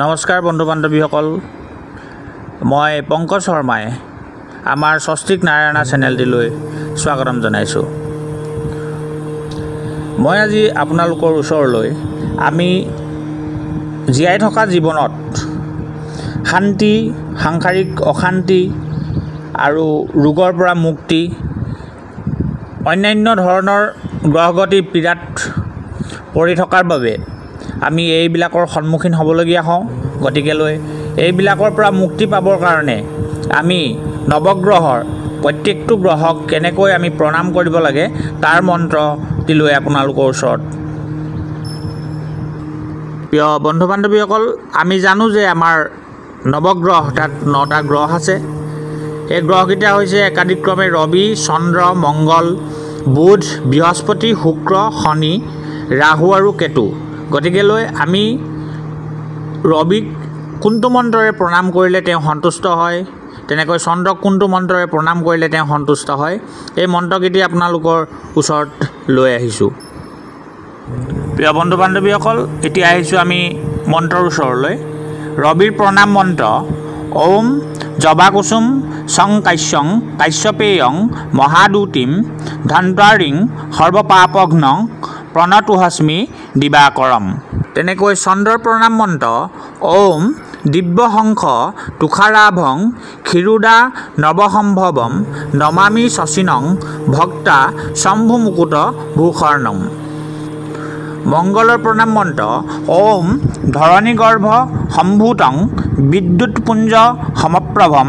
নমস্কাৰ বন্ধু বান্ধৱীসকল, মই পংকজ শৰ্মাই আমাৰ স্বস্তিক নাৰায়ণা চেনেলটিলৈ স্বাগতম জনাইছোঁ। মই আজি আপোনালোকৰ ওচৰলৈ আমি জীয়াই থকা জীৱনত শান্তি, সাংসাৰিক অশান্তি আৰু ৰোগৰ পৰা মুক্তি, অন্যান্য ধৰণৰ গ্ৰহগতি পীড়াত পৰি থকাৰ বাবে আমি এইবিলাকৰ সন্মুখীন হ'বলগীয়া হওঁ। গতিকেলৈ এইবিলাকৰ পৰা মুক্তি পাবৰ কাৰণে আমি নৱগ্ৰহৰ প্ৰত্যেকটো গ্ৰহক কেনেকৈ আমি প্ৰণাম কৰিব লাগে তাৰ মন্ত্ৰটি লৈ আপোনালোকৰ ওচৰত। প্ৰিয় বন্ধু বান্ধৱীসকল, আমি জানো যে আমাৰ নৱগ্ৰহ তাত 9টা গ্ৰহ আছে। এই গ্ৰহকেইটা হৈছে একাদিক্ৰমে ৰবি, চন্দ্ৰ, মংগল, বুধ, বৃহস্পতি, শুক্ৰ, শনি, ৰাহু আৰু কেতু। গতিকেলৈ আমি ৰবিক কোনটো মন্ত্ৰৰে প্ৰণাম কৰিলে তেওঁ সন্তুষ্ট হয়, তেনেকৈ চন্দ্ৰক কোনটো মন্ত্ৰৰে প্ৰণাম কৰিলে তেওঁ সন্তুষ্ট হয়, এই মন্ত্ৰকেইটি আপোনালোকৰ ওচৰত লৈ আহিছোঁ। প্ৰিয় বন্ধু বান্ধৱীসকল, এতিয়া আহিছোঁ আমি মন্ত্ৰৰ ওচৰলৈ। ৰবিৰ প্ৰণাম মন্ত্ৰ: ওম জবাকুসুম সং কাশ্যং কাশ্যপেয়ং মহাদূতিম ধন্ত্ৰাৰিং সৰ্বপাপঘ্নং প্ৰণতোহস্মি দিবাকৰম। তেনেকৈ চন্দ্ৰৰ প্ৰণাম মন্ত্ৰ: ওম দিব্যহংস তুষাৰাভং ক্ষীৰোদা নৱসম্ভৱম নমামি শশিনং ভক্তা শম্ভুমুকুট ভূষৰ্ণম। মংগলৰ প্ৰণাম মন্ত্ৰ: ওম ধৰণীগৰ্ভ সম্ভূতং বিদ্যুৎপুঞ্জ সমপ্ৰভম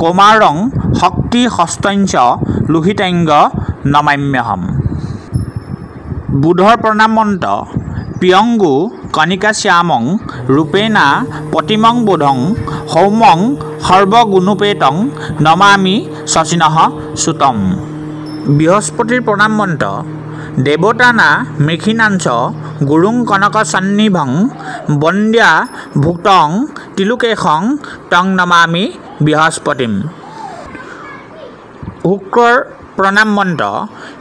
কৌমাৰং শক্তি হস্তঞ্চ লোহিতাংগ নমাম্যহম। বুধৰ প্ৰণাম মন্ত্ৰ: প্ৰিয়ংগু কণিকাশ্যামং ৰূপেণা প্ৰতিমং বোধং সৌমং সৰ্বগুণোপেতং নমামি শশিনঃ সুতম। বৃহস্পতিৰ প্ৰণাম মন্ত্ৰ: দেৱতানা মৃষিণাঞ্চ গুৰুং কনক সন্নিভং বন্দ্যা ভুক্তং তিলোকেশং তং নমামি বৃহস্পতিম। শুক্ৰৰ প্ৰণাম মন্ত্ৰ: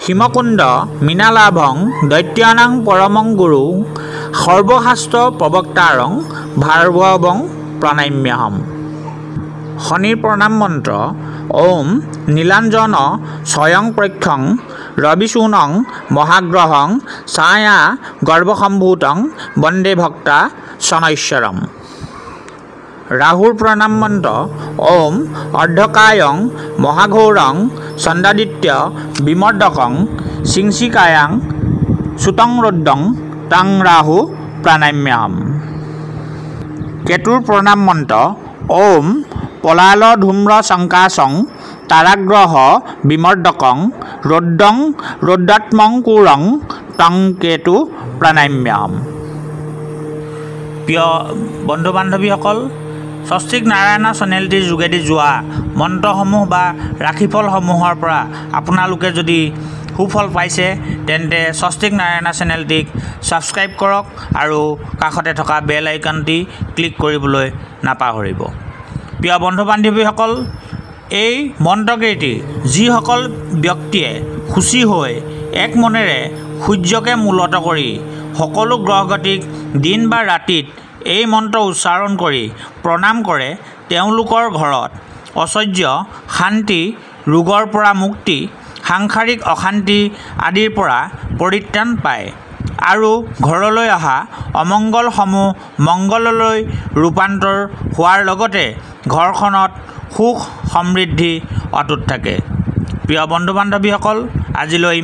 হিমকুণ্ড মীনালাভং দৈত্যানাং পৰমং গুৰু সৰ্বশাস্ত্ৰ প্ৰবক্তাৰং ভাৰ্গৱং প্ৰণাম্যহম। শনিৰ প্ৰণাম মন্ত্ৰ: ওম নীলাঞ্জন স্বয়ংপ্ৰক্ষং ৰবিশূনং মহাগ্ৰহং ছায়া গৰ্ভসম্ভূতং বন্দে ভক্তা শনৈশ্বৰম। ৰাহুৰ প্ৰণাম মন্ত্ৰ: ওম অৰ্ধকায়ং মহাঘোৰং চন্দাদিত্য বিমৰ্দকং চিংচিকায়াং সুতং ৰৌদ্ৰং তং ৰাহু প্ৰণাম্যহম। কেতুৰ প্ৰণাম মন্ত্ৰ: ওম পলাল ধূম্ৰ শংকাশং তাৰাগ্ৰহ বিমৰ্দকং ৰৌদ্ৰং ৰৌদ্ৰাত্মং কুৰং তং কেতু প্ৰণাম্যহম। প্ৰিয় বন্ধু বান্ধৱীসকল, স্বস্তিক নাৰায়ণা চেনেলটিৰ যোগেদি যোৱা মন্ত্ৰসমূহ বা ৰাশিফলসমূহৰ পৰা আপোনালোকে যদি সুফল পাইছে তেন্তে স্বস্তিক নাৰায়ণা চেনেলটিক ছাবস্ক্ৰাইব কৰক আৰু কাষতে থকা বেল আইকনটি ক্লিক কৰিবলৈ নাপাহৰিব। প্ৰিয় বন্ধু বান্ধৱীসকল, এই মন্ত্ৰকেইটি যিসকল ব্যক্তিয়ে খুচি হৈ এক মনেৰে সূৰ্যকে মূলত কৰি সকলো গ্ৰহগতিক দিন বা ৰাতিত এই মন্ত্ৰ উচ্চাৰণ কৰি প্ৰণাম কৰে, তেওঁলোকৰ ঘৰত ঐশ্বৰ্য, শান্তি, ৰোগৰ পৰা মুক্তি, সাংসাৰিক অশান্তি আদিৰ পৰা পৰিত্ৰাণ পায় আৰু ঘৰলৈ অহা অমংগলসমূহ মংগললৈ ৰূপান্তৰ হোৱাৰ লগতে ঘৰখনত সুখ সমৃদ্ধি অটুট থাকে। প্ৰিয় বন্ধু বান্ধৱীসকল, আজিলৈ